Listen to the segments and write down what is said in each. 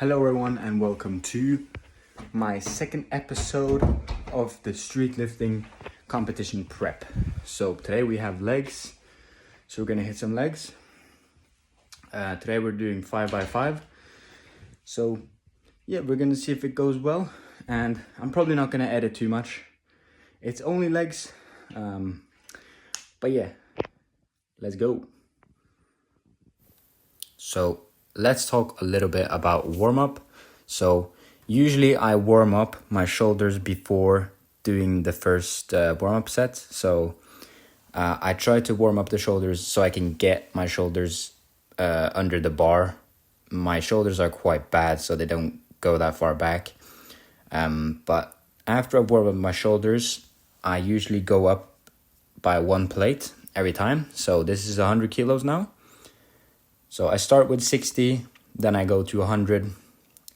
Hello everyone and welcome to my second episode of the street lifting competition prep. So today we have legs, so we're gonna hit some legs. Today we're doing 5x5. So yeah, we're gonna see if it goes well, and I'm probably not gonna edit too much. It's only legs, but yeah, let's go. So let's talk a little bit about warm-up. So usually I warm up my shoulders before doing the first warm-up set. So I try to warm up the shoulders so I can get my shoulders under the bar. My shoulders are quite bad, so they don't go that far back. But after I warm up my shoulders, I usually go up by one plate every time. So this is 100 kilos now. So I start with 60, then I go to 100,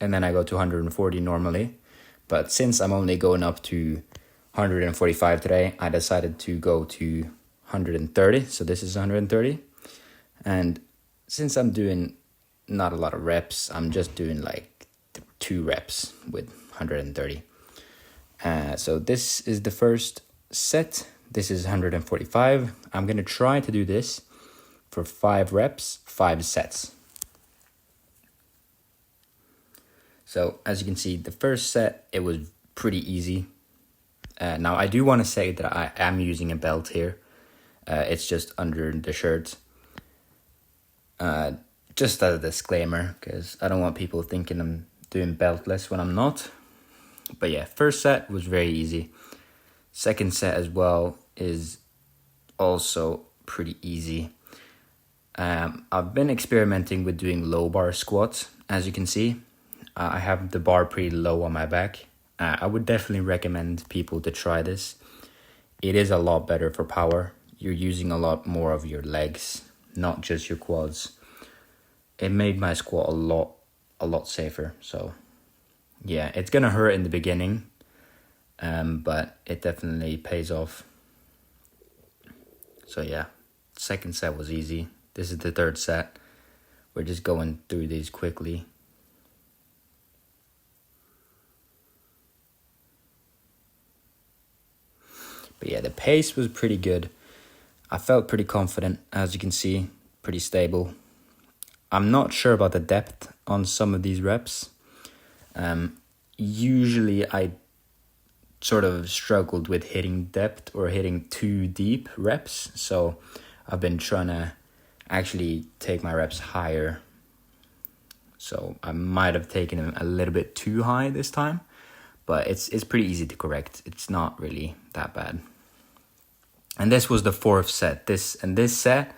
and then I go to 140 normally. But since I'm only going up to 145 today, I decided to go to 130. So this is 130. And since I'm doing not a lot of reps, I'm just doing like 2 reps with 130. So this is the first set. This is 145. I'm going to try to do this for 5 reps, 5 sets. So as you can see, the first set, it was pretty easy. Now I do want to say that I am using a belt here. It's just under the shirt. Just as a disclaimer, because I don't want people thinking I'm doing beltless when I'm not. But yeah, first set was very easy. Second set as well is also pretty easy. I've been experimenting with doing low bar squats. As you can see, I have the bar pretty low on my back. I would definitely recommend people to try this. It is a lot better for power. You're using a lot more of your legs, not just your quads. It made my squat a lot safer. So yeah, it's gonna hurt in the beginning, but it definitely pays off. So yeah, second set was easy. This is the third set. We're just going through these quickly. But yeah, the pace was pretty good. I felt pretty confident, as you can see, pretty stable. I'm not sure about the depth on some of these reps. Usually I sort of struggled with hitting depth or hitting too deep reps. So I've been trying to actually take my reps higher. So I might have taken them a little bit too high this time, but it's pretty easy to correct. It's not really that bad. And this was the 4th set. This set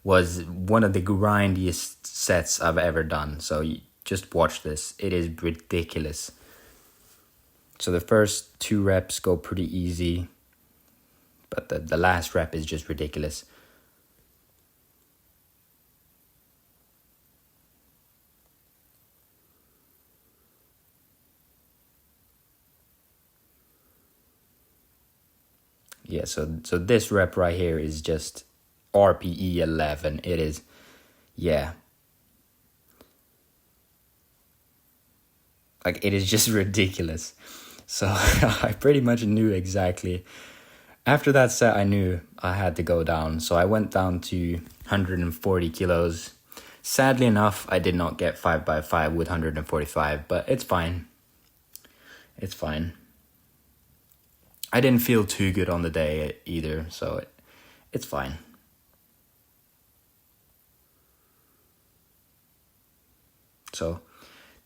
was one of the grindiest sets I've ever done. So just watch this. It is ridiculous. So the first 2 reps go pretty easy, but the last rep is just ridiculous. Yeah, so this rep right here is just RPE 11. It is, yeah. Like, it is just ridiculous. So I pretty much knew exactly. After that set, I knew I had to go down. So I went down to 140 kilos. Sadly enough, I did not get 5x5 with 145, but it's fine. It's fine. I didn't feel too good on the day either, so it's fine. So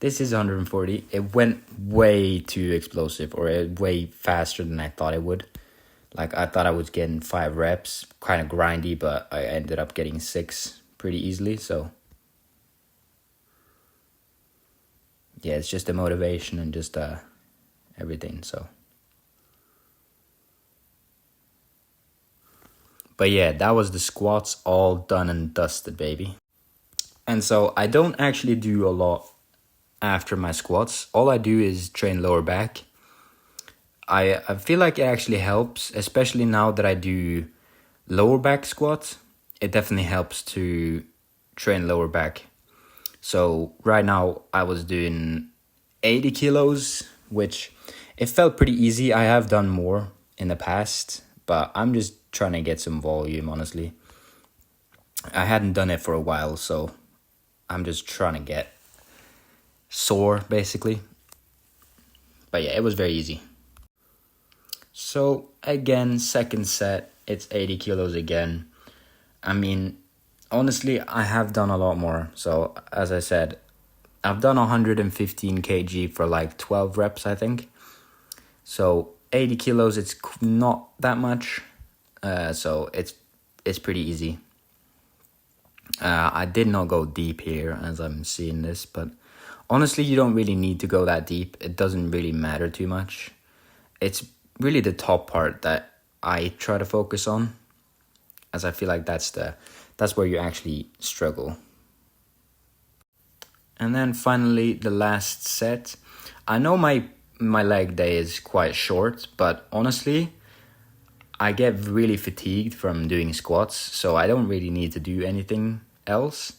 this is 140. It went way too explosive, or way faster than I thought it would. Like, I thought I was getting 5 reps, kind of grindy, but I ended up getting 6 pretty easily. So yeah, it's just the motivation and just everything. So. But yeah, that was the squats all done and dusted, baby. And so I don't actually do a lot after my squats. All I do is train lower back. I feel like it actually helps, especially now that I do lower back squats. It definitely helps to train lower back. So right now I was doing 80 kilos, which it felt pretty easy. I have done more in the past, but I'm just trying to get some volume, honestly. I hadn't done it for a while, so I'm just trying to get sore, basically. But yeah, it was very easy. So again, second set, it's 80 kilos again. I mean, honestly, I have done a lot more. So as I said, I've done 115 kg for like 12 reps, I think. So 80 kilos, it's not that much. So it's pretty easy. I did not go deep here as I'm seeing this, but honestly, you don't really need to go that deep. It doesn't really matter too much. It's really the top part that I try to focus on, as I feel like that's where you actually struggle. And then finally, the last set. I know my leg day is quite short, but honestly, I get really fatigued from doing squats, so I don't really need to do anything else.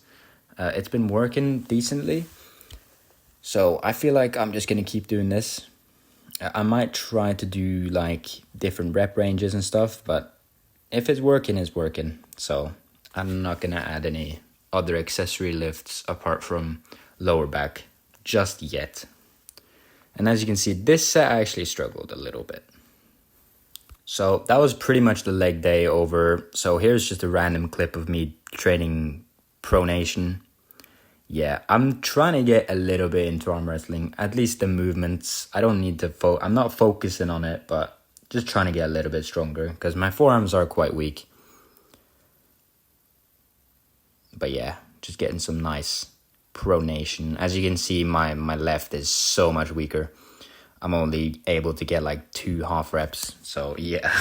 It's been working decently, so I feel like I'm just gonna keep doing this. I might try to do like different rep ranges and stuff, but if it's working, it's working. So I'm not gonna add any other accessory lifts apart from lower back just yet. And as you can see, this set I actually struggled a little bit. So that was pretty much the leg day over. So here's just a random clip of me training pronation. Yeah, I'm trying to get a little bit into arm wrestling, at least the movements. I don't need to I'm not focusing on it, but just trying to get a little bit stronger because my forearms are quite weak. But yeah, just getting some nice pronation. As you can see, my left is so much weaker. I'm only able to get like 2 half reps. So yeah,